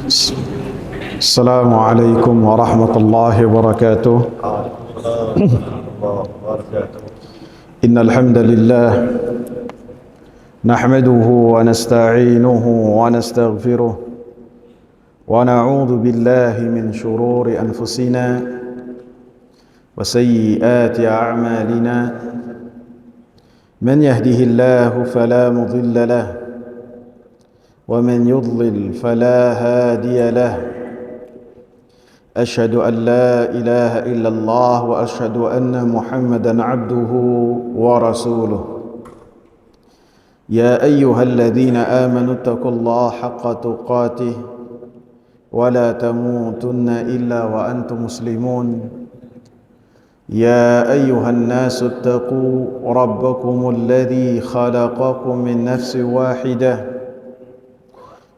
السلام عليكم ورحمة الله وبركاته. إن الحمد لله نحمده ونستعينه ونستغفره ونعوذ بالله من شرور أنفسنا وسيئات أعمالنا. من يهده الله فلا مضل له ومن يضلل فلا هادي له. أشهد أن لا إله إلا الله وأشهد أن محمدا عبده ورسوله. يا أيها الذين آمنوا اتقوا الله حق تقاته ولا تموتن إلا وأنتم مسلمون. يا أيها الناس اتقوا ربكم الذي خلقكم من نفس واحدة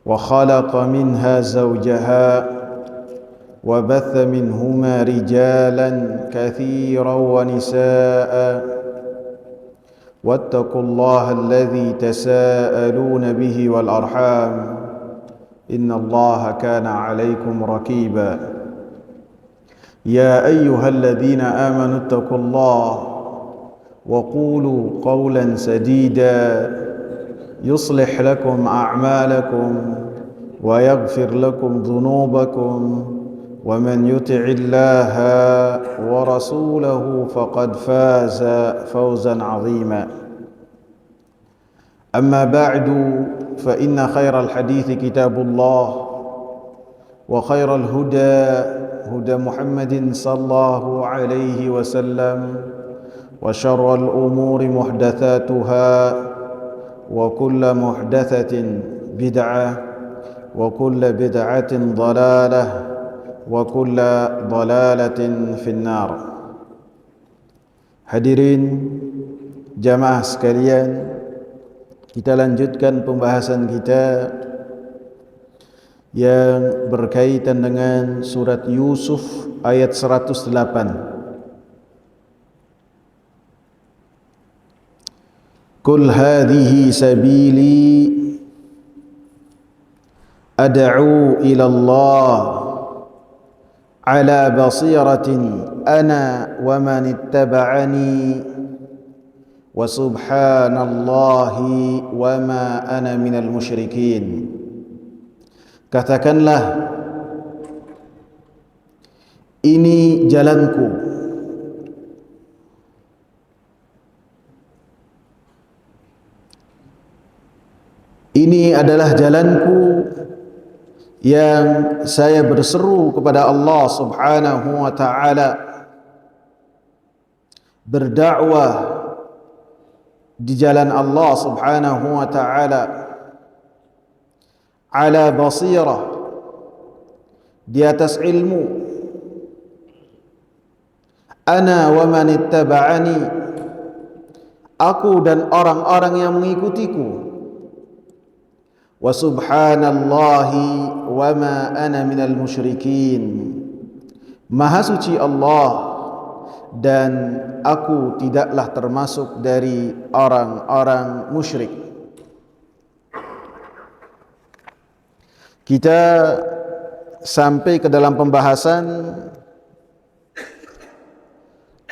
وخلق منها زوجها وبث منهما رجالا كثيرا ونساء واتقوا الله الذي تساءلون به والأرحام إن الله كان عليكم رقيبا. يا أيها الذين آمنوا اتقوا الله وقولوا قولا سديدا يصلح لكم أعمالكم ويغفر لكم ذنوبكم ومن يطع الله ورسوله فقد فاز فوزا عظيما. أما بعد فإن خير الحديث كتاب الله وخير الهدى هدى محمد صلى الله عليه وسلم وشر الأمور محدثاتها وكل محدثة بدعة وكل بدعة ضلالة وكل ضلالة في النار. Hadirin jamaah sekalian, kita lanjutkan pembahasan kita yang berkaitan dengan surat Yusuf ayat 108. Qul hadhihi sabili ad'u ila Allah ala basiratin ana wa man ittaba'ani wa subhanallahi wa ma ana minal musyrikin. Katakanlah, ini jalanku, ini adalah jalanku yang saya berseru kepada Allah Subhanahu wa ta'ala, berdakwah di jalan Allah Subhanahu wa ta'ala ala basirah, di atas ilmu, ana wa man ittaba'ani, aku dan orang-orang yang mengikutiku, wa subhanallahi wa ma ana minal musyrikin, maha suci Allah dan aku tidaklah termasuk dari orang-orang musyrik. Kita sampai ke dalam pembahasan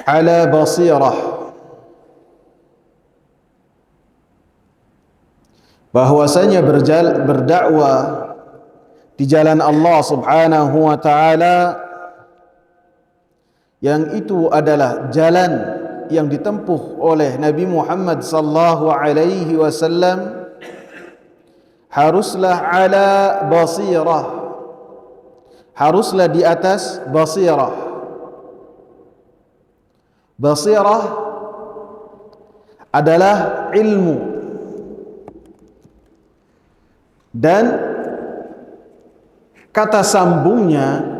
ala basirah, bahwasanya berdakwah di jalan Allah Subhanahu wa ta'ala, yang itu adalah jalan yang ditempuh oleh Nabi Muhammad sallallahu alaihi wasallam, haruslah ala basirah, haruslah di atas basirah. Basirah adalah ilmu, dan kata sambungnya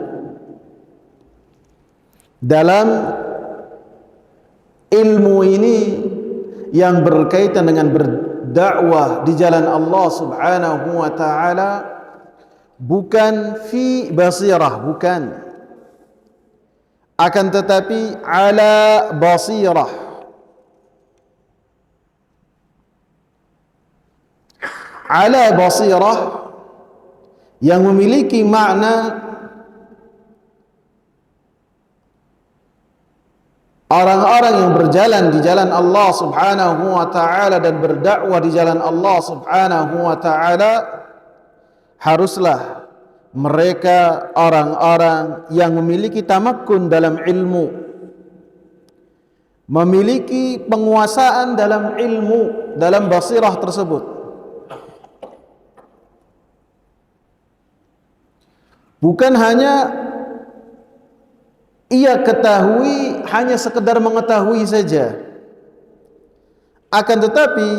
dalam ilmu ini yang berkaitan dengan berdakwah di jalan Allah Subhanahu wa ta'ala, bukan fi basirah, bukan, akan tetapi ala basirah. Ala basirah yang memiliki makna orang-orang yang berjalan di jalan Allah Subhanahu wa taala dan berdakwah di jalan Allah Subhanahu wa taala, haruslah mereka orang-orang yang memiliki tamakkun dalam ilmu, memiliki penguasaan dalam ilmu, dalam basirah tersebut. Bukan hanya ia ketahui, hanya sekedar mengetahui saja. Akan tetapi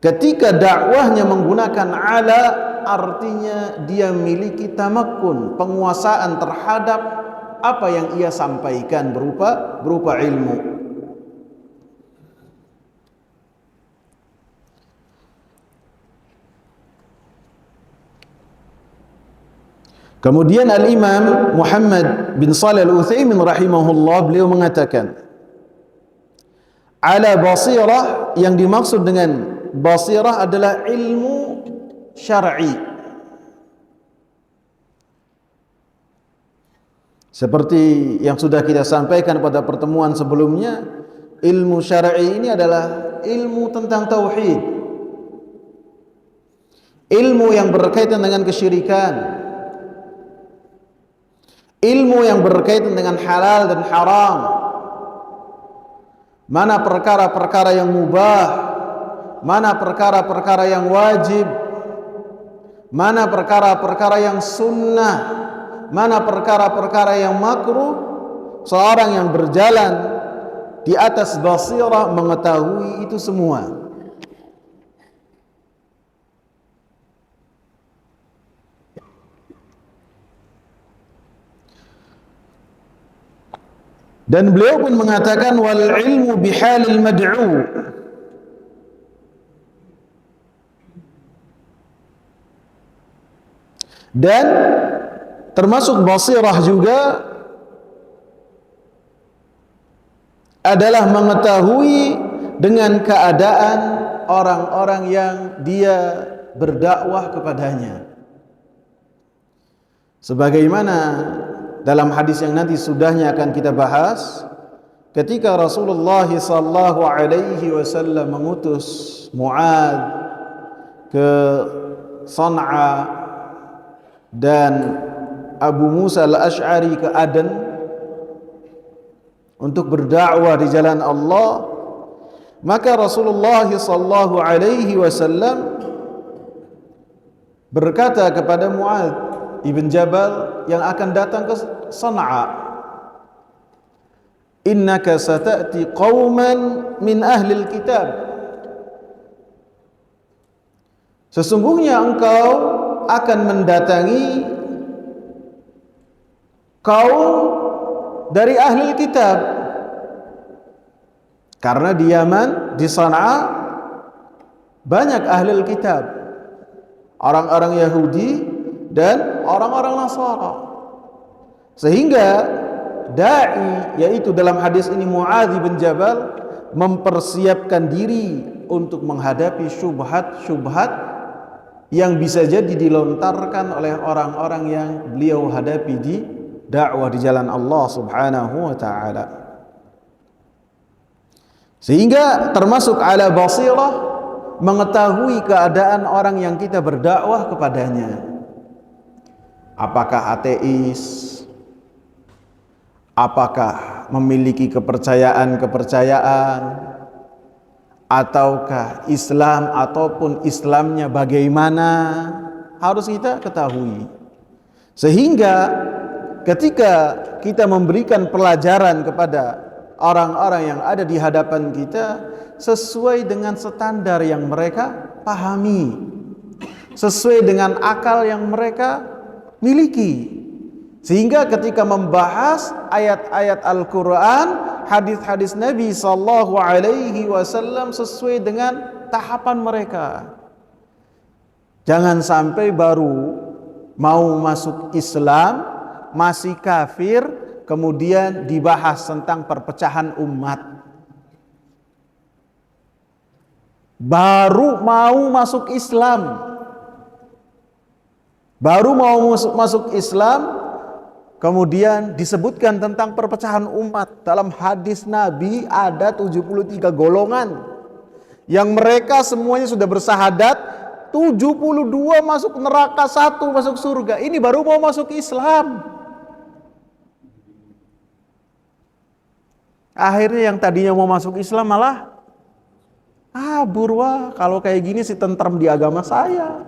ketika dakwahnya menggunakan ala, artinya dia memiliki tamakkun, penguasaan terhadap apa yang ia sampaikan berupa ilmu. Kemudian Al-Imam Muhammad bin Shalih Al-Utsaimin rahimahullah, beliau mengatakan, ala basirah, yang dimaksud dengan basirah adalah ilmu syar'i. Seperti yang sudah kita sampaikan pada pertemuan sebelumnya, ilmu syar'i ini adalah ilmu tentang tauhid, ilmu yang berkaitan dengan kesyirikan, ilmu yang berkaitan dengan halal dan haram, mana perkara-perkara yang mubah, mana perkara-perkara yang wajib, mana perkara-perkara yang sunnah, mana perkara-perkara yang makruh. Seorang yang berjalan di atas basirah mengetahui itu semua. Dan beliau pun mengatakan, wal ilmu bihalil mad'u, dan termasuk basirah juga adalah mengetahui dengan keadaan orang-orang yang dia berdakwah kepadanya. Sebagaimana dalam hadis yang nanti sudahnya akan kita bahas, ketika Rasulullah sallallahu alaihi wasallam mengutus Mu'adz ke San'a dan Abu Musa al-Ash'ari ke Aden untuk berdakwah di jalan Allah, maka Rasulullah sallallahu alaihi wasallam berkata kepada Mu'adz ibn Jabal yang akan datang ke San'a, innaka sata'ti qauman min ahlil kitab, sesungguhnya engkau akan mendatangi kaum dari ahli kitab. Karena di Yaman, di San'a banyak ahli kitab, orang-orang Yahudi dan orang-orang Nasara, sehingga da'i, yaitu dalam hadis ini Mu'adz bin Jabal, mempersiapkan diri untuk menghadapi syubhat-syubhat yang bisa jadi dilontarkan oleh orang-orang yang beliau hadapi di dakwah di jalan Allah Subhanahu wa taala. Sehingga termasuk ala basirah, mengetahui keadaan orang yang kita berdakwah kepadanya. Apakah ateis? Apakah memiliki kepercayaan-kepercayaan? Ataukah Islam, ataupun Islamnya bagaimana? Harus kita ketahui. Sehingga ketika kita memberikan pelajaran kepada orang-orang yang ada di hadapan kita, sesuai dengan standar yang mereka pahami, sesuai dengan akal yang mereka miliki. Sehingga ketika membahas ayat-ayat Al-Quran, hadis-hadis Nabi sallallahu alaihi wasallam sesuai dengan tahapan mereka. Jangan sampai baru mau masuk Islam, masih kafir, kemudian dibahas tentang perpecahan umat. Baru mau masuk Islam, Baru mau masuk Islam, kemudian disebutkan tentang perpecahan umat. Dalam hadis Nabi ada 73 golongan yang mereka semuanya sudah bersahadat, 72 masuk neraka, 1 masuk surga. Ini baru mau masuk Islam. Akhirnya yang tadinya mau masuk Islam malah wah, kalau kayak gini sih tentrem di agama saya.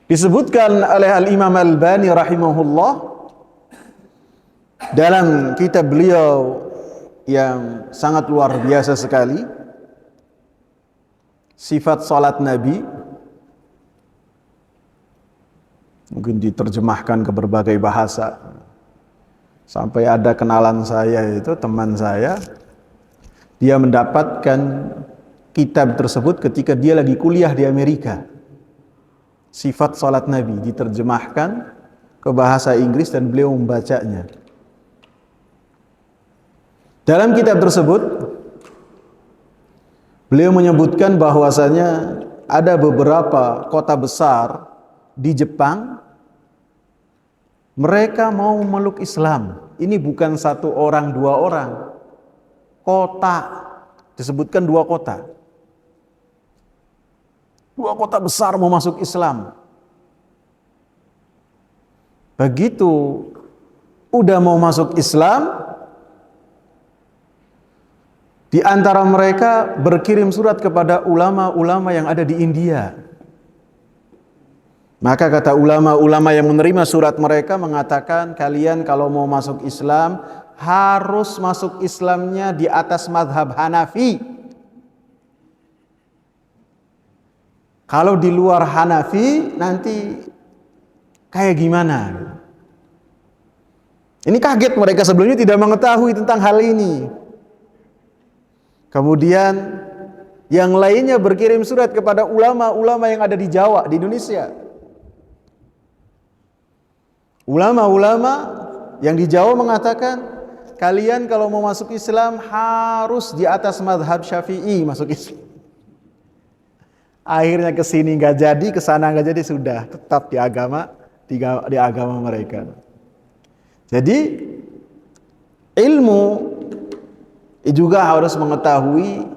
Disebutkan oleh Al-Imam Al-Albani rahimahullah dalam kitab beliau yang sangat luar biasa sekali, Sifat Salat Nabi, mungkin diterjemahkan ke berbagai bahasa. Sampai ada kenalan saya itu, teman saya, dia mendapatkan kitab tersebut ketika dia lagi kuliah di Amerika. Sifat Salat Nabi diterjemahkan ke bahasa Inggris dan beliau membacanya. Dalam kitab tersebut beliau menyebutkan bahwasanya ada beberapa kota besar di Jepang, mereka mau memeluk Islam. Ini bukan 1 orang, 2 orang. Kota, disebutkan 2 kota. 2 kota besar mau masuk Islam. Begitu udah mau masuk Islam, di antara mereka berkirim surat kepada ulama-ulama yang ada di India. Maka kata ulama-ulama yang menerima surat mereka mengatakan, kalian kalau mau masuk Islam harus masuk Islamnya di atas mazhab Hanafi. Kalau di luar Hanafi nanti kayak gimana? Ini kaget, mereka sebelumnya tidak mengetahui tentang hal ini. Kemudian yang lainnya berkirim surat kepada ulama-ulama yang ada di Jawa, di Indonesia. Ulama-ulama yang di Jawa mengatakan, kalian kalau mau masuk Islam harus di atas mazhab Syafi'i masuk Islam. Akhirnya ke sini nggak jadi, ke sana nggak jadi, sudah tetap di agama mereka. Jadi ilmu juga harus mengetahui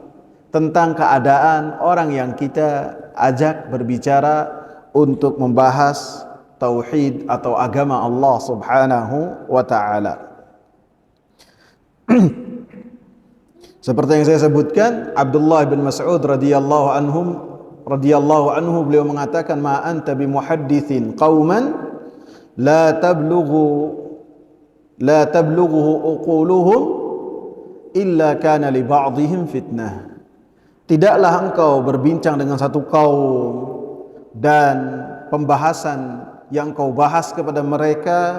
tentang keadaan orang yang kita ajak berbicara untuk membahas tauhid atau agama Allah Subhanahu wa taala. Seperti yang saya sebutkan, Abdullah bin Mas'ud radhiyallahu anhu beliau mengatakan, ma anta bimuhadditsin qauman la tablughu uquluhum illa kana li ba'dihim fitnah. Tidaklah engkau berbincang dengan satu kaum dan pembahasan yang kau bahas kepada mereka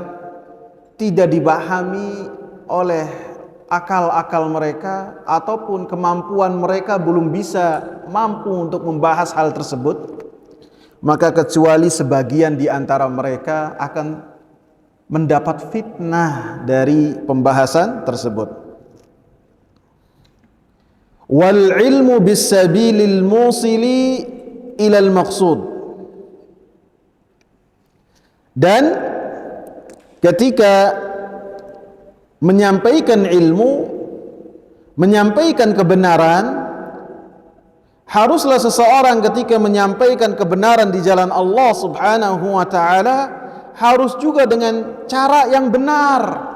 tidak dipahami oleh akal-akal mereka, ataupun kemampuan mereka belum bisa mampu untuk membahas hal tersebut, maka kecuali sebagian di antara mereka akan mendapat fitnah dari pembahasan tersebut. Wal ilmu bis sabilil musili ilal maqsud. Dan ketika menyampaikan ilmu, menyampaikan kebenaran, haruslah seseorang ketika menyampaikan kebenaran di jalan Allah Subhanahu wa taala harus juga dengan cara yang benar.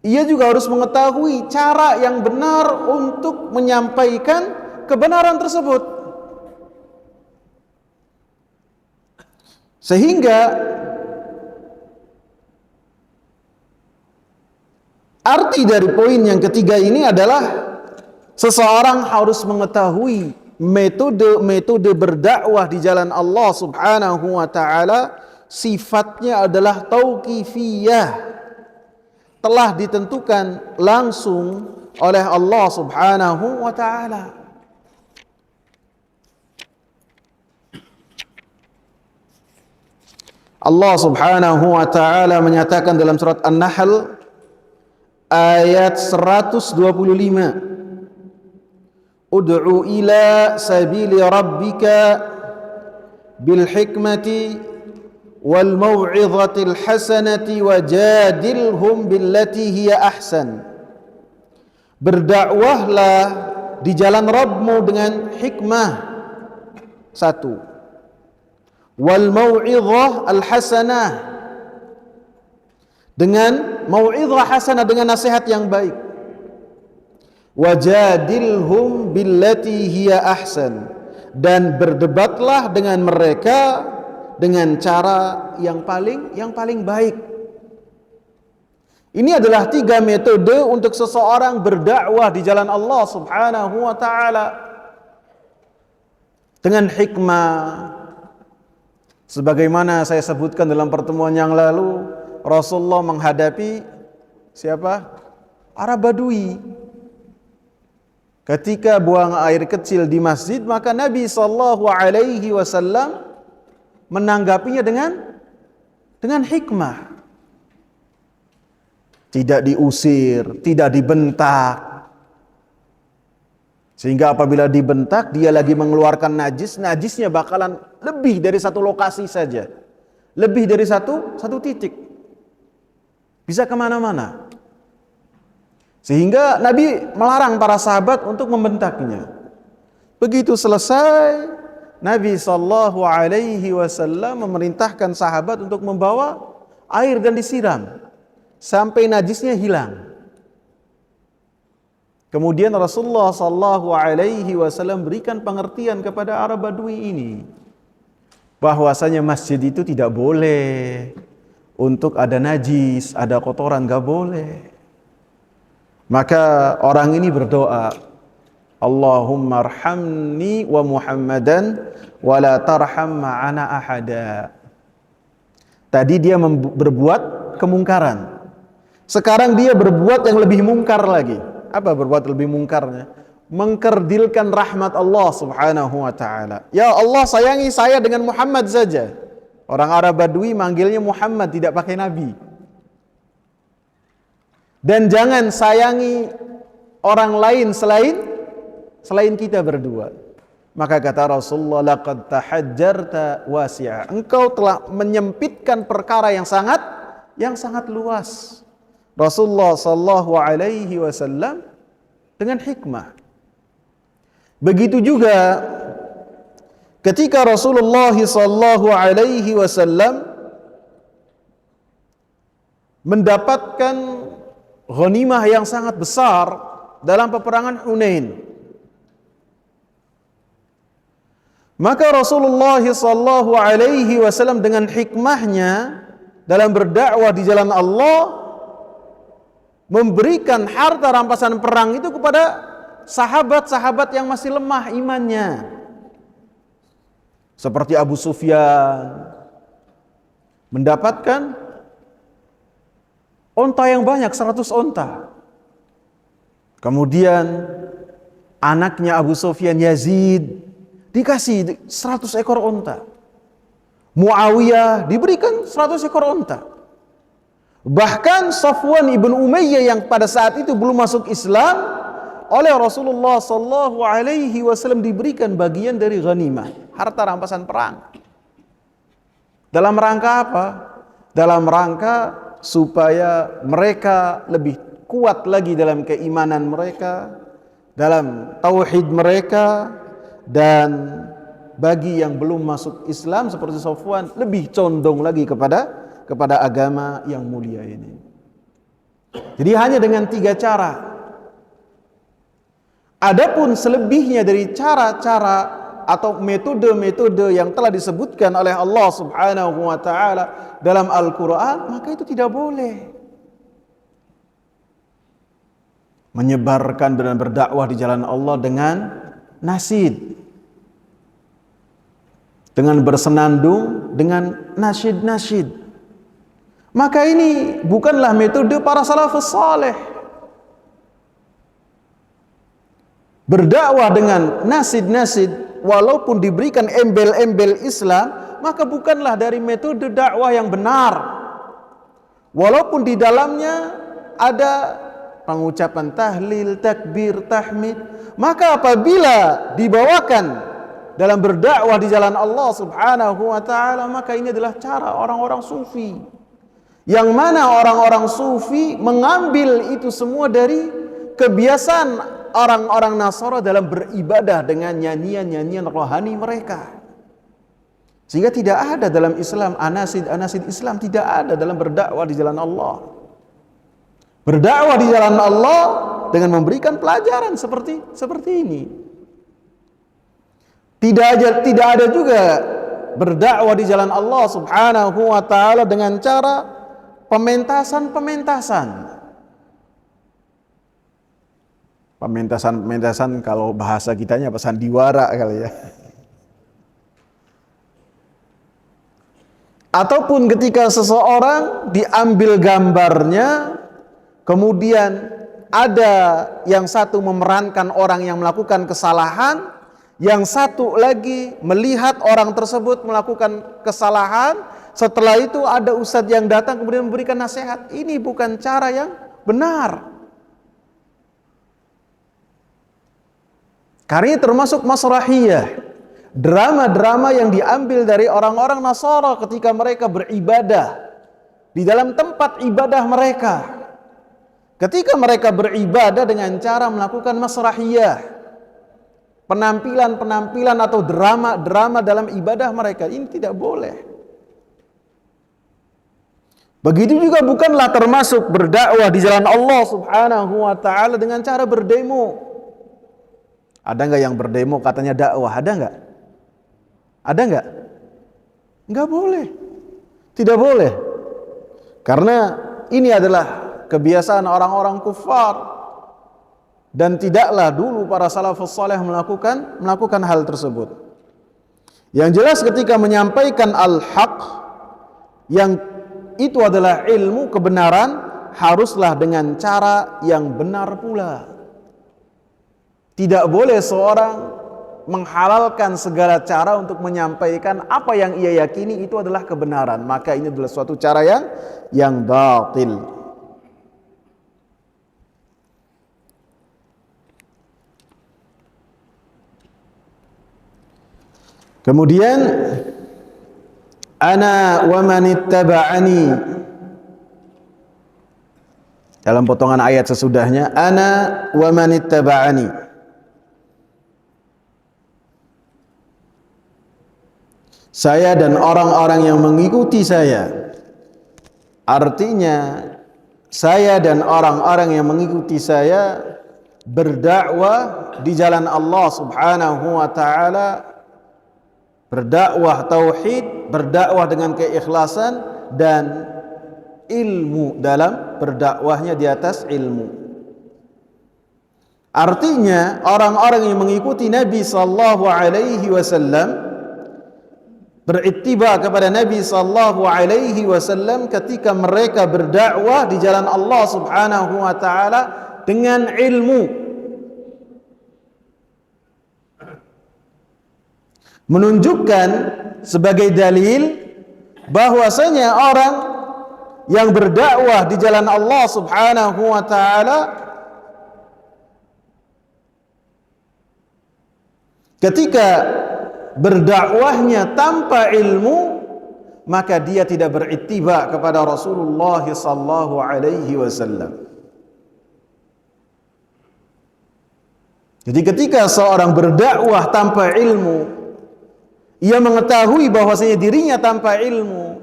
Ia juga harus mengetahui cara yang benar untuk menyampaikan kebenaran tersebut. Sehingga arti dari poin yang ketiga ini adalah seseorang harus mengetahui metode berdakwah di jalan Allah Subhanahu wa taala sifatnya adalah tauqifiyah, telah ditentukan langsung oleh Allah Subhanahu wa taala. Allah Subhanahu wa taala menyatakan dalam surat An-Nahl ayat 125, Ud'u ila sabili rabbika bil hikmati wal mau'izatil hasanati wajadilhum billati hiya ahsan. Berdakwahlah di jalan Rabbmu dengan hikmah, satu, wal mau'izah al hasanah, dengan mau'izah hasanah, dengan nasihat yang baik. Wajadilhum billati hiya ahsan, dan berdebatlah dengan mereka dengan cara yang paling baik. Ini adalah 3 metode untuk seseorang berdakwah di jalan Allah Subhanahu wa taala. Dengan hikmah, sebagaimana saya sebutkan dalam pertemuan yang lalu, Rasulullah menghadapi siapa? Arab Badui. Ketika buang air kecil di masjid, maka Nabi SAW menanggapinya dengan hikmah. Tidak diusir, tidak dibentak. Sehingga apabila dibentak, dia lagi mengeluarkan najis, najisnya bakalan lebih dari satu lokasi saja. Lebih dari satu titik. Bisa kemana-mana. Sehingga Nabi melarang para sahabat untuk membentaknya. Begitu selesai, Nabi SAW memerintahkan sahabat untuk membawa air dan disiram sampai najisnya hilang. Kemudian Rasulullah SAW berikan pengertian kepada Arab Badui ini, bahwasanya masjid itu tidak boleh untuk ada najis, ada kotoran, gak boleh. Maka orang ini berdoa, Allahumma arhamni wa Muhammadan wa la tarham ma'ana ahada. Tadi dia berbuat kemungkaran. Sekarang dia berbuat yang lebih mungkar lagi. Apa berbuat lebih mungkarnya? Mengkerdilkan rahmat Allah Subhanahu wa taala. Ya Allah, sayangi saya dengan Muhammad saja. Orang Arab Badui manggilnya Muhammad, tidak pakai nabi. Dan jangan sayangi orang lain selain kita berdua. Maka kata Rasulullah, laqad tahajjarta wasi'a. Engkau telah menyempitkan perkara yang sangat luas. Rasulullah sallallahu alaihi wasallam dengan hikmah. Begitu juga ketika Rasulullah sallallahu alaihi wasallam mendapatkan ghanimah yang sangat besar dalam peperangan Hunain. Maka Rasulullah sallallahu alaihi wasallam dengan hikmahnya dalam berdakwah di jalan Allah memberikan harta rampasan perang itu kepada sahabat-sahabat yang masih lemah imannya. Seperti Abu Sufyan mendapatkan onta yang banyak, 100 onta. Kemudian anaknya Abu Sufyan, Yazid, dikasih 100 ekor onta. Muawiyah diberikan 100 ekor onta. Bahkan Safwan ibn Umayyah yang pada saat itu belum masuk Islam, oleh Rasulullah sallallahu alaihi wasallam diberikan bagian dari ghanimah, harta rampasan perang. Dalam rangka apa? Dalam rangka supaya mereka lebih kuat lagi dalam keimanan mereka, dalam tauhid mereka, dan bagi yang belum masuk Islam seperti Safwan lebih condong lagi kepada agama yang mulia ini. Jadi hanya dengan 3 cara. Adapun selebihnya dari cara-cara atau metode-metode yang telah disebutkan oleh Allah Subhanahu wa taala dalam Al-Qur'an, maka itu tidak boleh. Menyebarkan dan berdakwah di jalan Allah dengan nasyid, dengan bersenandung dengan nasyid-nasyid, maka ini bukanlah metode para salafus saleh. Berdakwah dengan nasyid-nasyid walaupun diberikan embel-embel Islam, maka bukanlah dari metode dakwah yang benar. Walaupun di dalamnya ada pengucapan tahlil, takbir, tahmid, maka apabila dibawakan dalam berdakwah di jalan Allah Subhanahu wa taala, maka ini adalah cara orang-orang sufi. Yang mana orang-orang sufi mengambil itu semua dari kebiasaan orang-orang Nasara dalam beribadah dengan nyanyian-nyanyian rohani mereka. Sehingga tidak ada dalam Islam anasid Islam, tidak ada dalam berdakwah di jalan Allah. Berdakwah di jalan Allah dengan memberikan pelajaran seperti ini. Tidak ada juga berdakwah di jalan Allah Subhanahu wa taala dengan cara pementasan. Pementasan kalau bahasa kitanya apa, sandiwara kali ya. Ataupun ketika seseorang diambil gambarnya, kemudian ada yang satu memerankan orang yang melakukan kesalahan, yang satu lagi melihat orang tersebut melakukan kesalahan. Setelah itu ada ustadz yang datang kemudian memberikan nasihat. Ini bukan cara yang benar. Karena ini termasuk masrahiyah, drama-drama yang diambil dari orang-orang Nasara ketika mereka beribadah di dalam tempat ibadah mereka. Ketika mereka beribadah dengan cara melakukan masrahiyah, penampilan-penampilan atau drama-drama dalam ibadah mereka, ini tidak boleh. Begitu juga bukanlah termasuk berdakwah di jalan Allah Subhanahu wa taala dengan cara berdemo. Ada enggak yang berdemo katanya dakwah? Ada enggak? Ada enggak? Enggak boleh. Tidak boleh. Karena ini adalah kebiasaan orang-orang kufar, dan tidaklah dulu para salafus saleh melakukan hal tersebut. Yang jelas ketika menyampaikan al-haq, yang itu adalah ilmu kebenaran, haruslah dengan cara yang benar pula. Tidak boleh seorang menghalalkan segala cara untuk menyampaikan apa yang ia yakini itu adalah kebenaran, maka ini adalah suatu cara yang batil. Kemudian ana wa man ittaba'ani, dalam potongan ayat sesudahnya, ana wa man ittaba'ani, saya dan orang-orang yang mengikuti saya. Artinya saya dan orang-orang yang mengikuti saya berdakwah di jalan Allah Subhanahu wa taala, berdakwah tauhid, berdakwah dengan keikhlasan dan ilmu dalam berdakwahnya di atas ilmu. Artinya orang-orang yang mengikuti Nabi sallallahu alaihi wasallam, berittiba kepada Nabi sallallahu alaihi wasallam ketika mereka berdakwah di jalan Allah Subhanahu wa taala dengan ilmu, menunjukkan sebagai dalil bahwasanya orang yang berdakwah di jalan Allah Subhanahu wa taala ketika berdakwahnya tanpa ilmu, maka dia tidak berittiba kepada Rasulullah sallallahu alaihi wasallam. Jadi ketika seorang berdakwah tanpa ilmu, ia mengetahui bahwasanya dirinya tanpa ilmu,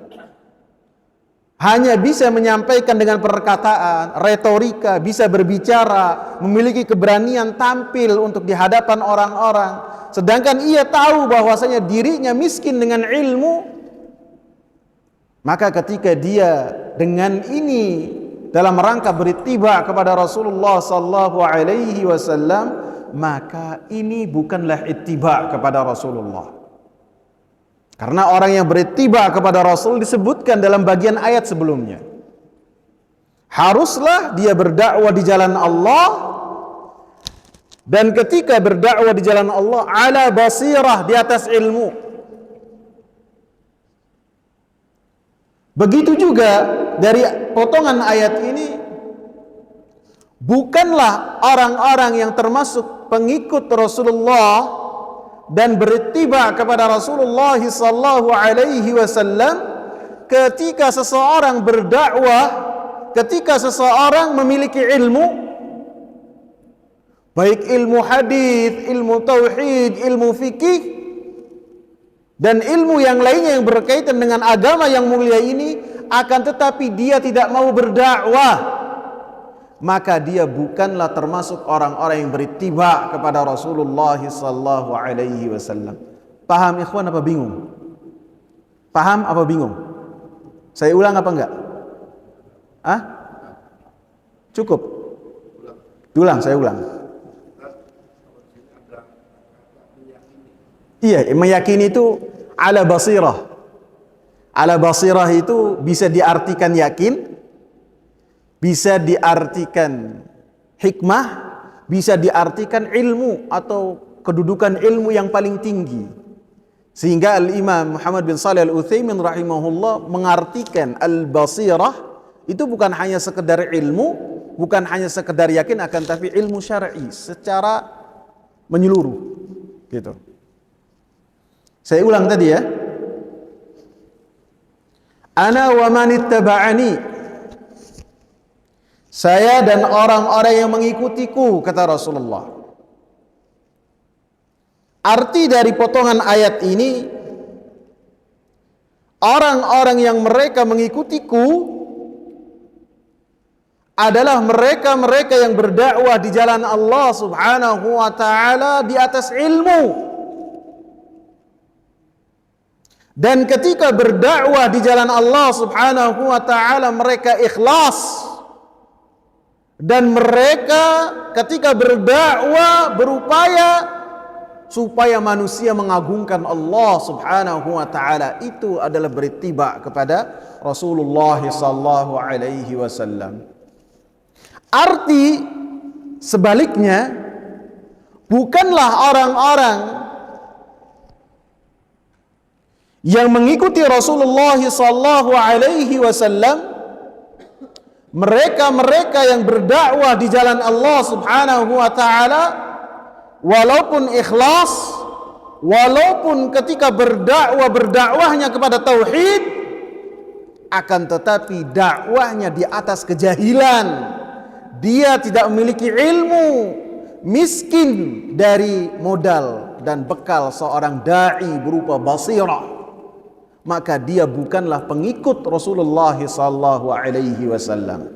hanya bisa menyampaikan dengan perkataan, retorika, bisa berbicara, memiliki keberanian tampil untuk di hadapan orang-orang, sedangkan ia tahu bahwasanya dirinya miskin dengan ilmu, maka ketika dia dengan ini dalam rangka berittiba kepada Rasulullah sallallahu alaihi wasallam, maka ini bukanlah ittiba kepada Rasulullah. Karena orang yang berittiba kepada Rasul disebutkan dalam bagian ayat sebelumnya. Haruslah dia berdakwah di jalan Allah, dan ketika berdakwah di jalan Allah ala basirah, di atas ilmu. Begitu juga dari potongan ayat ini, bukanlah orang-orang yang termasuk pengikut Rasulullah dan berittiba kepada Rasulullah sallallahu alaihi wasallam ketika seseorang berdakwah, ketika seseorang memiliki ilmu, baik ilmu hadis, ilmu tauhid, ilmu fikih, dan ilmu yang lainnya yang berkaitan dengan agama yang mulia ini, akan tetapi dia tidak mau berdakwah, maka dia bukanlah termasuk orang-orang yang berittiba kepada Rasulullah sallallahu alaihi wasallam. Paham ikhwan apa bingung? Paham apa bingung? Saya ulang apa enggak? Cukup? Ulang, saya ulang. Iya, meyakini itu ala basirah. Ala basirah itu bisa diartikan yakin, bisa diartikan hikmah, bisa diartikan ilmu atau kedudukan ilmu yang paling tinggi. Sehingga Al-Imam Muhammad bin Shalih Al-Utsaimin rahimahullah mengartikan al-basirah itu bukan hanya sekedar ilmu, bukan hanya sekedar yakin, akan tapi ilmu syar'i secara menyeluruh. Gitu. Saya ulang tadi ya. Ana wa man ittaba'ani, saya dan orang-orang yang mengikutiku, kata Rasulullah. Arti dari potongan ayat ini, orang-orang yang mereka mengikutiku adalah mereka-mereka yang berdakwah di jalan Allah Subhanahu wa taala di atas ilmu. Dan ketika berdakwah di jalan Allah Subhanahu wa taala mereka ikhlas. Dan mereka ketika berdakwah berupaya supaya manusia mengagungkan Allah Subhanahu wa taala. Itu adalah berittiba kepada Rasulullah sallallahu alaihi wasallam. Arti sebaliknya, bukanlah orang-orang yang mengikuti Rasulullah sallallahu alaihi wasallam mereka-mereka yang berdakwah di jalan Allah Subhanahu wa taala walaupun ikhlas, walaupun ketika berdakwahnya kepada tauhid, akan tetapi dakwahnya di atas kejahilan. Dia tidak memiliki ilmu, miskin dari modal dan bekal seorang dai berupa basirah. Maka dia bukanlah pengikut Rasulullah sallallahu alaihi wasallam.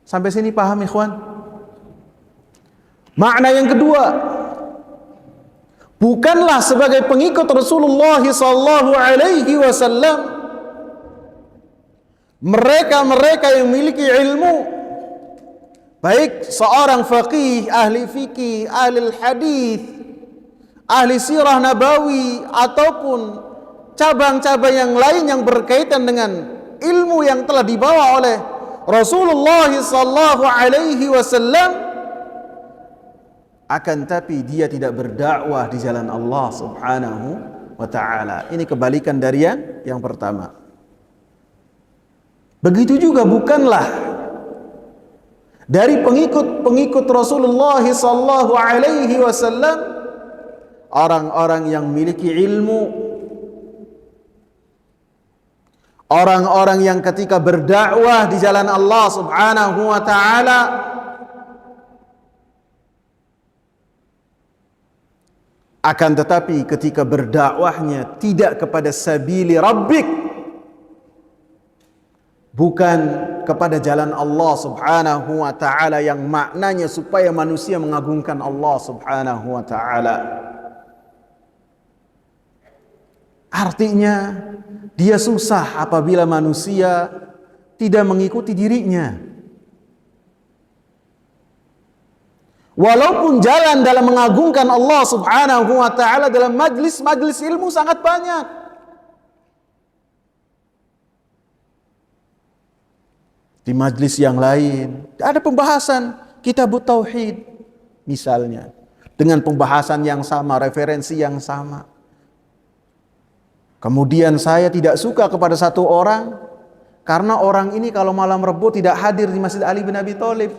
Sampai sini paham ikhwan? Makna yang kedua, bukanlah sebagai pengikut Rasulullah sallallahu alaihi wasallam mereka-mereka yang memiliki ilmu, baik seorang faqih, ahli fikih, ahli hadis, ahli sirah nabawi, ataupun cabang-cabang yang lain yang berkaitan dengan ilmu yang telah dibawa oleh Rasulullah sallallahu alaihi wasallam, akan tapi dia tidak berdakwah di jalan Allah Subhanahu wa taala. Ini kebalikan dari yang pertama. Begitu juga bukanlah dari pengikut Rasulullah sallallahu alaihi wasallam orang-orang yang memiliki ilmu, orang-orang yang ketika berdakwah di jalan Allah Subhanahu wa taala akan tetapi ketika berdakwahnya tidak kepada sabili rabbik, bukan kepada jalan Allah Subhanahu wa taala yang maknanya supaya manusia mengagungkan Allah Subhanahu wa taala. Artinya dia susah apabila manusia tidak mengikuti dirinya. Walaupun jalan dalam mengagungkan Allah Subhanahu wa taala dalam majlis-majlis ilmu sangat banyak. Di majlis yang lain ada pembahasan kitab tauhid misalnya, dengan pembahasan yang sama, referensi yang sama. Kemudian saya tidak suka kepada satu orang karena orang ini kalau malam Rebo tidak hadir di Masjid Ali bin Abi Thalib.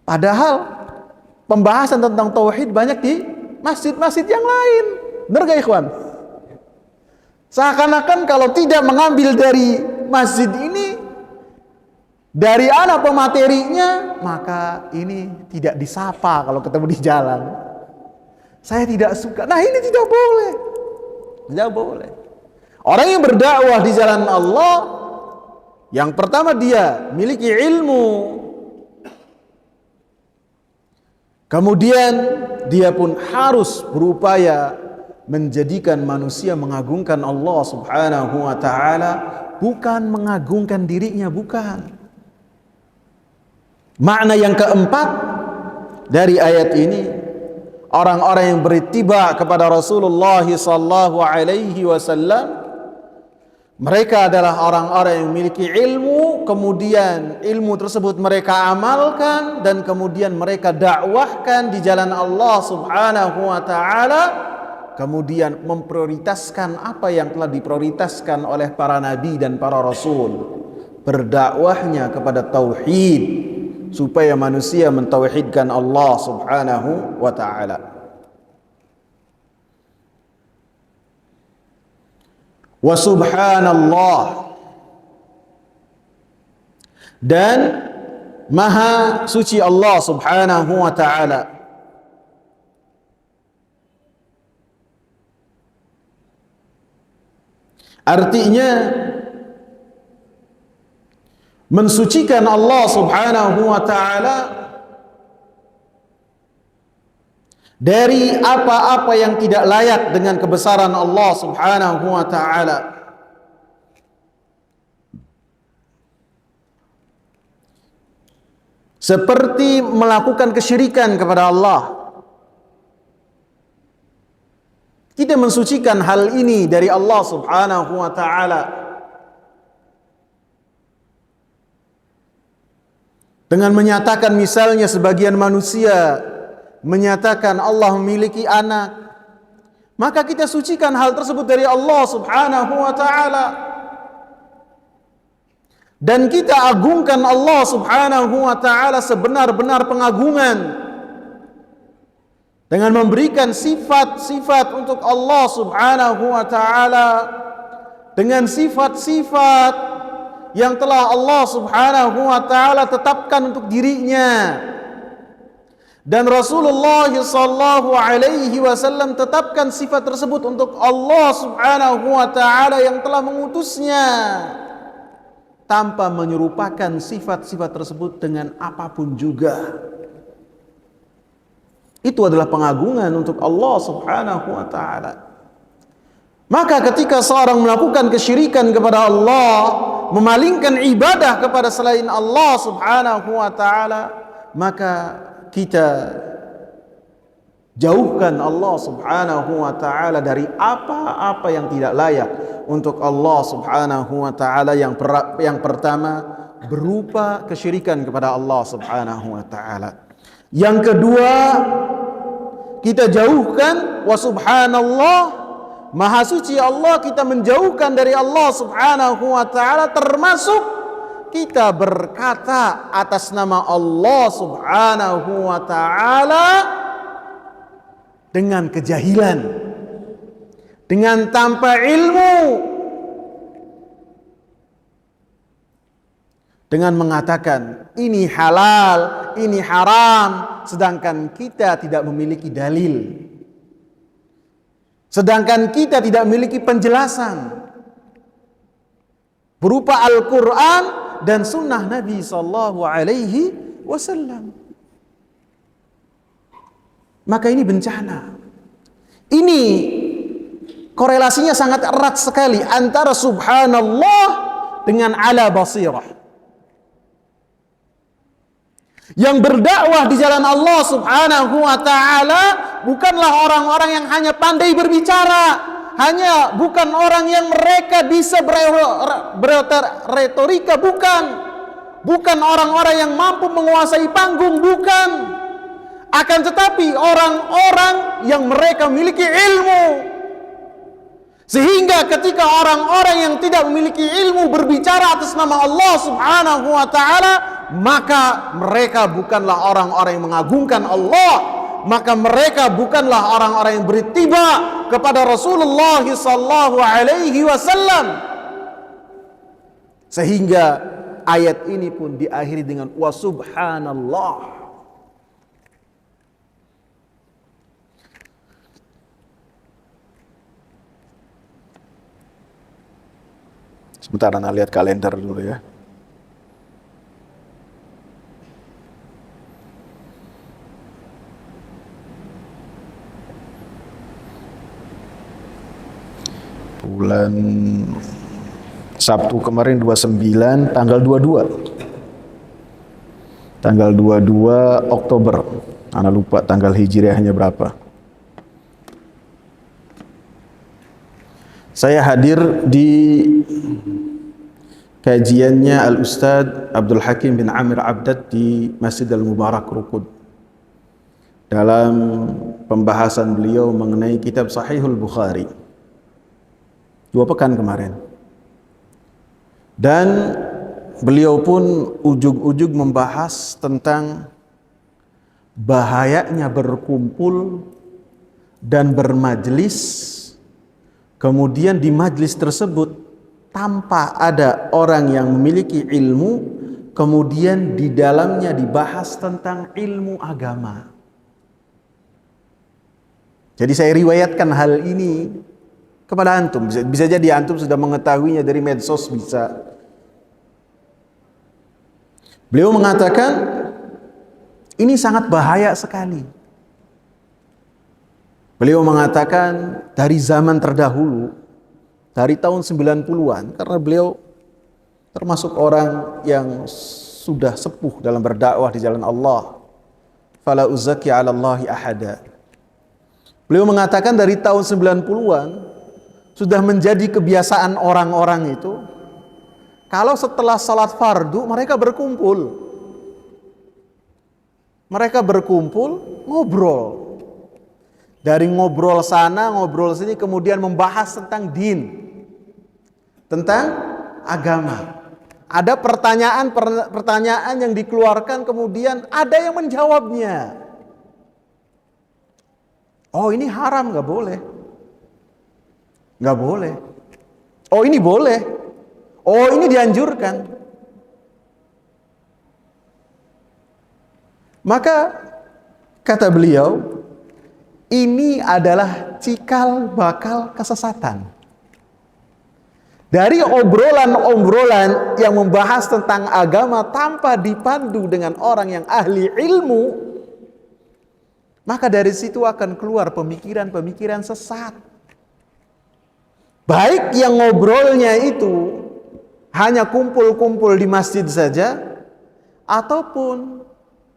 Padahal pembahasan tentang tauhid banyak di masjid-masjid yang lain. Benar gak ikhwan? Seakan-akan kalau tidak mengambil dari masjid ini, dari apa pematerinya, maka ini tidak disapa kalau ketemu di jalan. Saya tidak suka. Nah, ini tidak boleh. Tidak boleh. Orang yang berdakwah di jalan Allah, yang pertama dia miliki ilmu. Kemudian dia pun harus berupaya menjadikan manusia mengagungkan Allah Subhanahu wa taala, bukan mengagungkan dirinya, bukan. Makna yang keempat dari ayat ini, orang-orang yang berittiba kepada Rasulullah sallallahu alaihi wasallam, mereka adalah orang-orang yang memiliki ilmu, kemudian ilmu tersebut mereka amalkan dan kemudian mereka dakwahkan di jalan Allah Subhanahu wa taala, kemudian memprioritaskan apa yang telah diprioritaskan oleh para nabi dan para rasul, berdakwahnya kepada tauhid supaya manusia mentauhidkan Allah Subhanahu wa taala. Wa subhanallah, dan maha suci Allah Subhanahu wa taala. Artinya mensucikan Allah Subhanahu wa taala dari apa-apa yang tidak layak dengan kebesaran Allah Subhanahu wa taala. Seperti melakukan kesyirikan kepada Allah. Kita mensucikan hal ini dari Allah Subhanahu wa taala. Dengan menyatakan misalnya sebagian manusia menyatakan Allah memiliki anak, maka kita sucikan hal tersebut dari Allah Subhanahu wa taala, dan kita agungkan Allah Subhanahu wa taala sebenar-benar pengagungan dengan memberikan sifat-sifat untuk Allah Subhanahu wa taala dengan sifat-sifat yang telah Allah Subhanahu wa taala tetapkan untuk dirinya. Dan Rasulullah sallallahu alaihi wasallam tetapkan sifat tersebut untuk Allah Subhanahu wa taala yang telah mengutusnya, tanpa menyerupakan sifat-sifat tersebut dengan apapun juga. Itu adalah pengagungan untuk Allah Subhanahu wa taala. Maka ketika seorang melakukan kesyirikan kepada Allah, memalingkan ibadah kepada selain Allah Subhanahu wa taala, maka kita jauhkan Allah Subhanahu wa taala dari apa-apa yang tidak layak untuk Allah Subhanahu wa taala. Yang pertama berupa kesyirikan kepada Allah Subhanahu wa taala. Yang kedua, kita jauhkan wa subhanallah, maha suci Allah, kita menjauhkan dari Allah Subhanahu wa taala, termasuk kita berkata atas nama Allah Subhanahu wa taala dengan kejahilan, dengan tanpa ilmu, dengan mengatakan ini halal, ini haram, sedangkan kita tidak memiliki dalil, sedangkan kita tidak memiliki penjelasan berupa Al-Quran dan sunnah Nabi sallallahu alaihi wasallam. Maka ini bencana. Ini korelasinya sangat erat sekali antara subhanallah dengan ala basirah. Yang berdakwah di jalan Allah Subhanahu wa taala bukanlah orang-orang yang hanya pandai berbicara, bukan orang yang mereka bisa berretorika, bukan orang-orang yang mampu menguasai panggung, bukan. Akan tetapi orang-orang yang mereka memiliki ilmu, Sehingga ketika orang-orang yang tidak memiliki ilmu berbicara atas nama Allah Subhanahu wa ta'ala, maka mereka bukanlah orang-orang yang mengagungkan Allah, maka mereka bukanlah orang-orang yang beritiba kepada Rasulullah sallallahu alaihi wasallam. Sehingga ayat ini pun diakhiri dengan wa subhanallah. Sebentar, Anda lihat kalender dulu ya. Bulan Sabtu kemarin 29, tanggal 22. Tanggal 22 Oktober. Anda lupa tanggal hijriahnya berapa. Saya hadir di kajiannya Al-Ustadz Abdul Hakim bin Amir Abdad di Masjid Al-Mubarak Rukud dalam pembahasan beliau mengenai kitab Sahihul Bukhari 2 pekan kemarin. Dan beliau pun ujug-ujug membahas tentang bahayanya berkumpul dan bermajlis, kemudian di majlis tersebut tanpa ada orang yang memiliki ilmu, kemudian di dalamnya dibahas tentang ilmu agama. Jadi saya riwayatkan hal ini kepada antum. Bisa jadi antum sudah mengetahuinya dari medsos, bisa. Beliau mengatakan ini sangat bahaya sekali. Beliau mengatakan dari zaman terdahulu, dari tahun 90-an, karena beliau termasuk orang yang sudah sepuh dalam berdakwah di jalan Allah. Fala uzaki 'ala Allahi ahada. Beliau mengatakan dari tahun 90-an sudah menjadi kebiasaan orang-orang itu, kalau setelah salat fardu mereka berkumpul. Mereka berkumpul, ngobrol. Dari ngobrol sana, ngobrol sini, kemudian membahas tentang din, tentang agama. Ada pertanyaan yang dikeluarkan, kemudian ada yang menjawabnya. Oh, ini haram, nggak boleh. Nggak boleh. Oh, ini boleh. Oh, ini dianjurkan. Maka kata beliau, ini adalah cikal bakal kesesatan. Dari obrolan-obrolan yang membahas tentang agama tanpa dipandu dengan orang yang ahli ilmu, maka dari situ akan keluar pemikiran-pemikiran sesat. Baik yang ngobrolnya itu hanya kumpul-kumpul di masjid saja, ataupun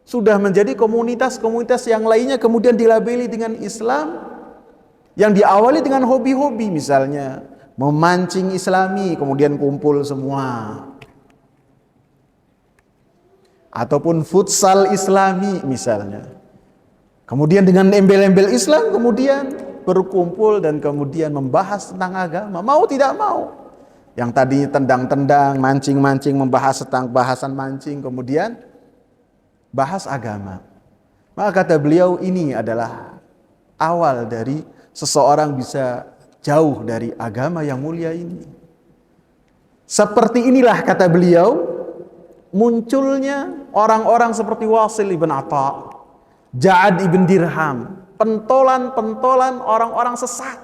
sudah menjadi komunitas-komunitas yang lainnya kemudian dilabeli dengan Islam, yang diawali dengan hobi-hobi, misalnya memancing Islami, kemudian kumpul semua, ataupun futsal Islami misalnya, kemudian dengan embel-embel Islam kemudian berkumpul dan kemudian membahas tentang agama, mau tidak mau. Yang tadinya tendang-tendang, mancing-mancing, membahas tentang bahasan mancing, kemudian bahas agama. Maka kata beliau, ini adalah awal dari seseorang bisa jauh dari agama yang mulia ini. Seperti inilah kata beliau, munculnya orang-orang seperti Wasil ibn Atha, Ja'ad ibn Dirham, pentolan-pentolan orang-orang sesat,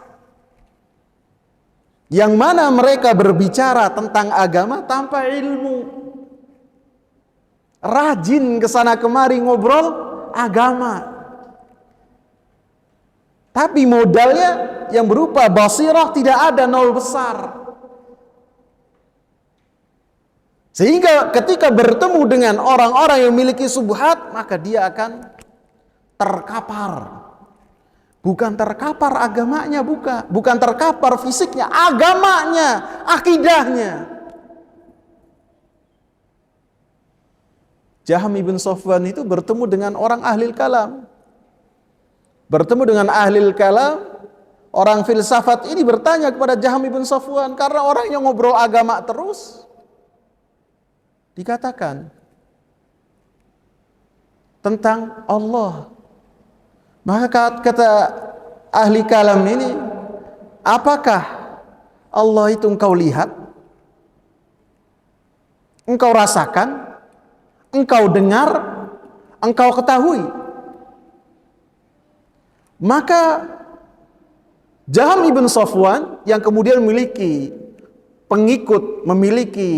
yang mana mereka berbicara tentang agama tanpa ilmu, rajin kesana kemari ngobrol agama, tapi modalnya yang berupa basirah tidak ada, nol besar. Sehingga ketika bertemu dengan orang-orang yang memiliki subhat, maka dia akan terkapar. Bukan terkapar agamanya, bukan terkapar fisiknya, agamanya, akidahnya. Jaham ibn Safwan itu bertemu dengan orang ahli kalam. Bertemu dengan ahli kalam, orang filsafat ini bertanya kepada Jahm ibn Safwan, karena orangnya ngobrol agama terus. Dikatakan tentang Allah. Maka kata ahli kalam ini, apakah Allah itu engkau lihat? Engkau rasakan? Engkau dengar? Engkau ketahui? Maka Jahm ibn Safwan yang kemudian memiliki pengikut, memiliki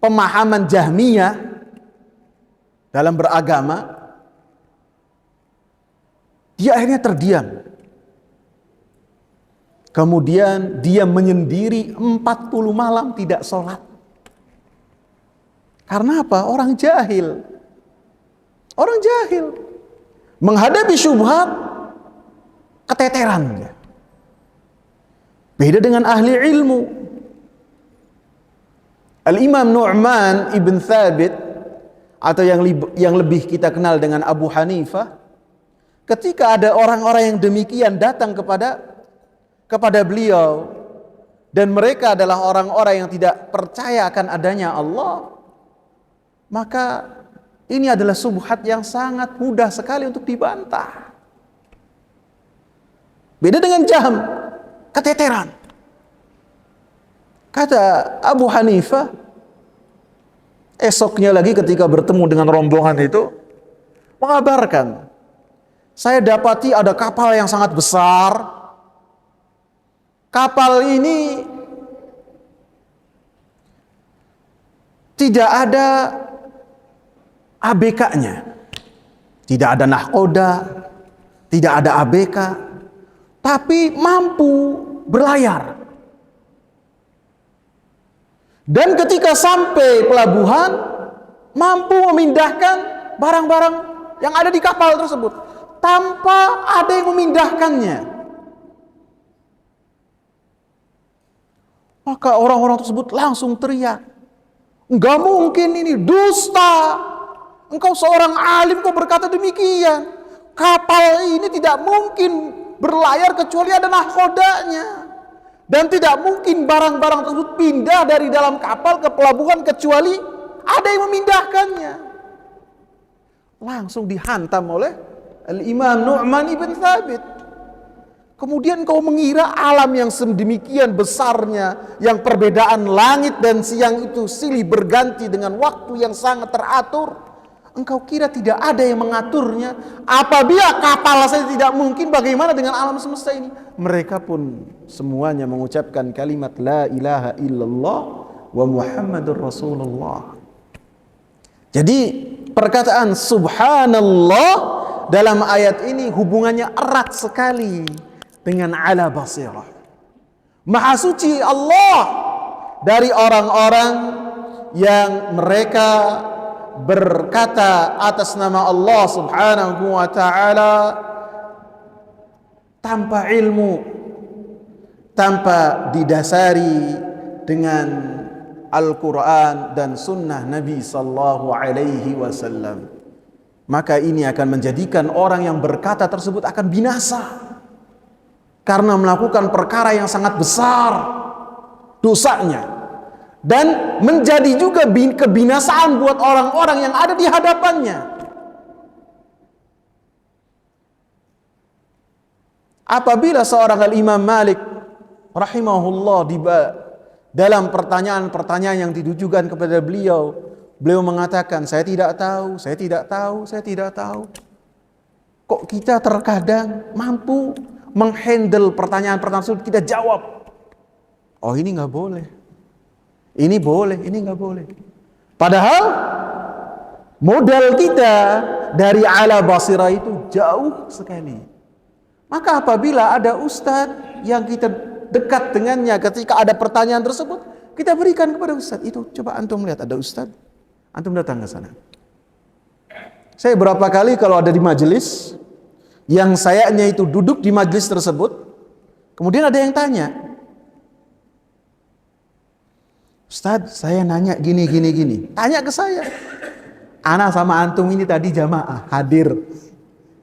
pemahaman Jahmiyah dalam beragama, dia akhirnya terdiam. Kemudian dia menyendiri 40 malam tidak sholat. Karena apa? Orang jahil. Orang jahil. Menghadapi syubhat, keteteran. Beda dengan ahli ilmu. Al-Imam Nu'man ibn Thabit, atau yang lebih kita kenal dengan Abu Hanifah, ketika ada orang-orang yang demikian datang kepada beliau, dan mereka adalah orang-orang yang tidak percaya akan adanya Allah, maka ini adalah subhat yang sangat mudah sekali untuk dibantah. Beda dengan Jahm, keteteran. Kata Abu Hanifah, esoknya lagi ketika bertemu dengan rombongan itu, mengabarkan, saya dapati ada kapal yang sangat besar. Kapal ini tidak ada ABK-nya, tidak ada nahkoda, tidak ada ABK, tapi mampu berlayar. Dan ketika sampai pelabuhan, mampu memindahkan barang-barang yang ada di kapal tersebut tanpa ada yang memindahkannya. Maka orang-orang tersebut langsung teriak, enggak mungkin, ini dusta. Engkau seorang alim kok berkata demikian. Kapal ini tidak mungkin berlayar kecuali ada nahkodanya. Dan tidak mungkin barang-barang tersebut pindah dari dalam kapal ke pelabuhan kecuali ada yang memindahkannya. Langsung dihantam oleh Al-Imam Nu'man ibn Thabit. Kemudian kau mengira alam yang sedemikian besarnya, yang perbedaan langit dan siang itu silih berganti dengan waktu yang sangat teratur, engkau kira tidak ada yang mengaturnya? Apabila kapal saja tidak mungkin, bagaimana dengan alam semesta ini? Mereka pun semuanya mengucapkan kalimat la ilaha illallah wa Muhammadur Rasulullah. Jadi perkataan subhanallah dalam ayat ini hubungannya erat sekali dengan ala basirah. Maha suci Allah dari orang-orang yang mereka berkata atas nama Allah subhanahu wa ta'ala tanpa ilmu, tanpa didasari dengan Al-Quran dan sunnah Nabi sallallahu alaihi wasallam. Maka ini akan menjadikan orang yang berkata tersebut akan binasa, karena melakukan perkara yang sangat besar dosanya, dan menjadi juga kebinasaan buat orang-orang yang ada di hadapannya. Apabila seorang Al-Imam Malik rahimahullah dalam pertanyaan-pertanyaan yang ditujukan kepada beliau mengatakan, saya tidak tahu, saya tidak tahu, saya tidak tahu. Kok kita terkadang mampu menghandle pertanyaan-pertanyaan tersebut, kita jawab, oh ini nggak boleh, ini boleh, ini nggak boleh. Padahal modal kita dari ala basirah itu jauh sekali. Maka apabila ada ustadz yang kita dekat dengannya, ketika ada pertanyaan tersebut, kita berikan kepada ustadz itu. Coba antum lihat, ada ustadz, antum datang ke sana. Saya berapa kali kalau ada di majelis yang sayanya itu duduk di majelis tersebut, kemudian ada yang tanya, Ustadz, saya nanya gini. Tanya ke saya. Ana sama antum ini tadi jamaah hadir.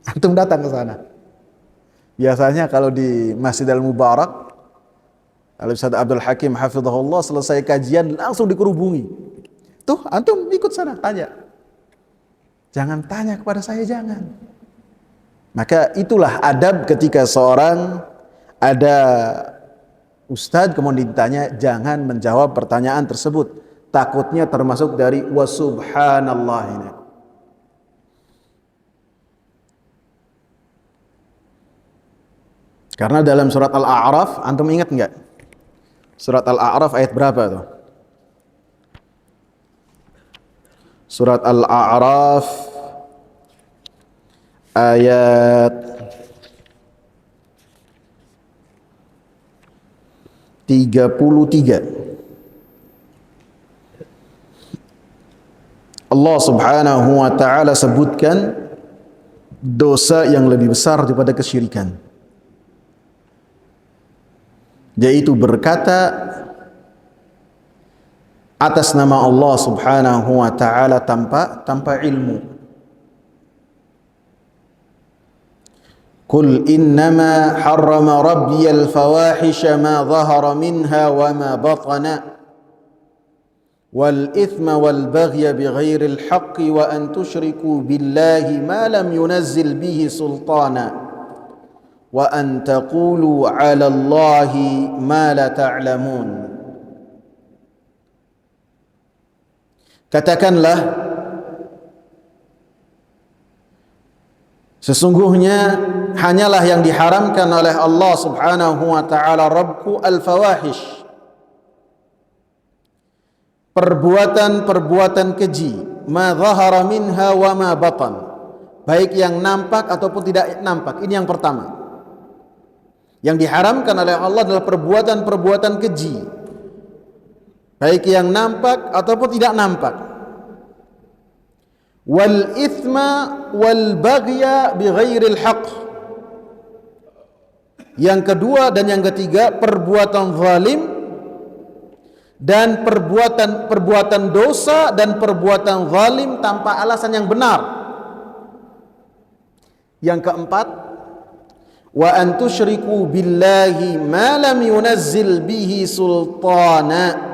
Antum datang ke sana. Biasanya kalau di Masjid Al-Mubarak, Al-Ustaz Abdul Hakim hafizahullah selesai kajian langsung dikerubungi. Tuh, antum ikut sana, tanya. Jangan tanya kepada saya, jangan. Maka itulah adab ketika seorang ada ustadz kemudian ditanya, jangan menjawab pertanyaan tersebut. Takutnya termasuk dari wasubhanallah ini. Karena dalam surat Al-A'raf, antum ingat enggak? Surat Al-A'raf ayat berapa tuh? Surat Al-A'raf ayat 33. Allah Subhanahu wa taala sebutkan dosa yang lebih besar daripada kesyirikan, yaitu berkata atas nama Allah Subhanahu wa taala tanpa ilmu. Qul innama harrama rabbiyal fawahisha ma dhahara minha wa ma batana wal ithma wal baghya bighairil haqqi wa an tusyriku billahi ma lam yunazzil bihi sultana wa an taqulu 'ala Allahi ma la ta'lamun. Katakanlah, sesungguhnya hanyalah yang diharamkan oleh Allah Subhanahu wa taala Rabbku al-fawahish, perbuatan-perbuatan keji, ma dhahara minha wa ma batan, baik yang nampak ataupun tidak nampak. Ini yang pertama. Yang diharamkan oleh Allah adalah perbuatan-perbuatan keji, baik yang nampak ataupun tidak nampak. Wal ithma wal baghya bighairil haqq. Yang kedua dan yang ketiga, perbuatan zalim dan perbuatan dosa dan perbuatan zalim tanpa alasan yang benar. Yang keempat, wa an tusyriku billahi ma lam yunazzil bihi sultana,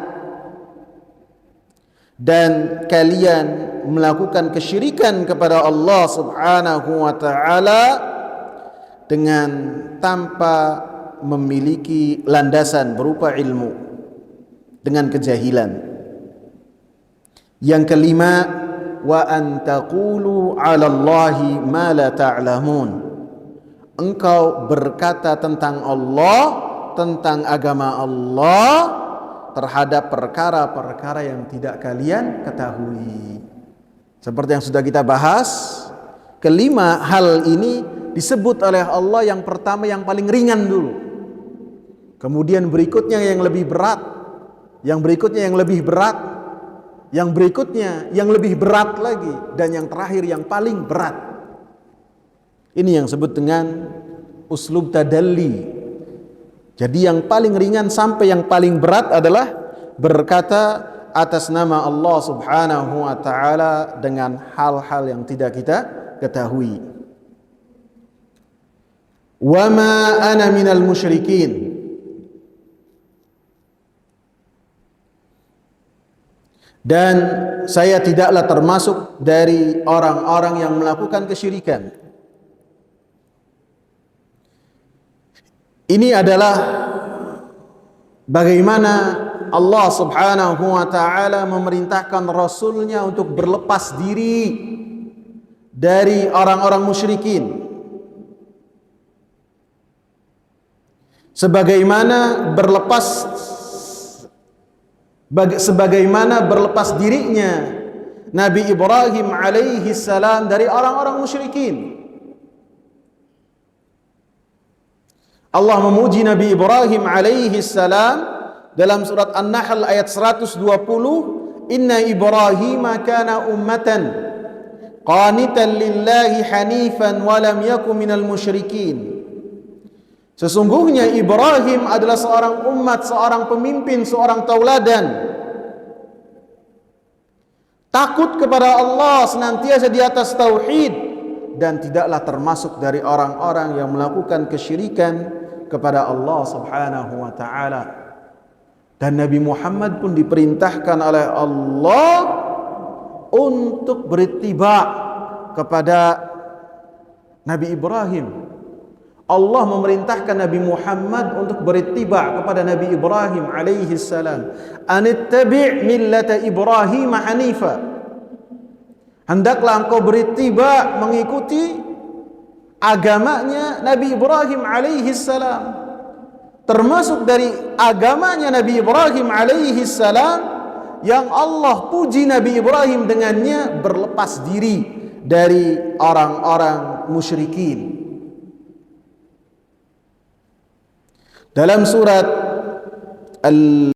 dan kalian melakukan kesyirikan kepada Allah Subhanahu wa taala dengan tanpa memiliki landasan berupa ilmu, dengan kejahilan. Yang kelima, wa an taqulu 'ala Allahi ma la ta'lamun. Engkau berkata tentang Allah, tentang agama Allah, terhadap perkara-perkara yang tidak kalian ketahui. Seperti yang sudah kita bahas, kelima hal ini disebut oleh Allah yang pertama yang paling ringan dulu, kemudian berikutnya yang lebih berat, yang berikutnya yang lebih berat, yang berikutnya yang lebih berat lagi, dan yang terakhir yang paling berat. Ini yang disebut dengan uslub tadalli. Jadi yang paling ringan sampai yang paling berat adalah berkata atas nama Allah Subhanahu wa taala dengan hal-hal yang tidak kita ketahui. Wa ma ana minal musyrikin. Dan saya tidaklah termasuk dari orang-orang yang melakukan kesyirikan. Ini adalah bagaimana Allah Subhanahu wa taala memerintahkan Rasulnya untuk berlepas diri dari orang-orang musyrikin, sebagaimana berlepas dirinya Nabi Ibrahim alaihi salam dari orang-orang musyrikin. Allah memuji Nabi Ibrahim alaihi salam dalam surat An-Nahl ayat 120, inna Ibrahim kana ummatan qanitan lillahi hanifan wa lam yakun minal musyrikin. Sesungguhnya Ibrahim adalah seorang umat, seorang pemimpin, seorang tauladan, takut kepada Allah, senantiasa di atas tauhid, dan tidaklah termasuk dari orang-orang yang melakukan kesyirikan kepada Allah Subhanahu wa taala. Dan Nabi Muhammad pun diperintahkan oleh Allah untuk berittiba kepada Nabi Ibrahim. Allah memerintahkan Nabi Muhammad untuk berittiba kepada Nabi Ibrahim alaihi salam. Anittabi' millata Ibrahim hanifa. Hendaklah engkau berittiba, mengikuti agamanya Nabi Ibrahim alaihi salam. Termasuk dari agamanya Nabi Ibrahim alaihi salam yang Allah puji Nabi Ibrahim dengannya, berlepas diri dari orang-orang musyrikin. Dalam surat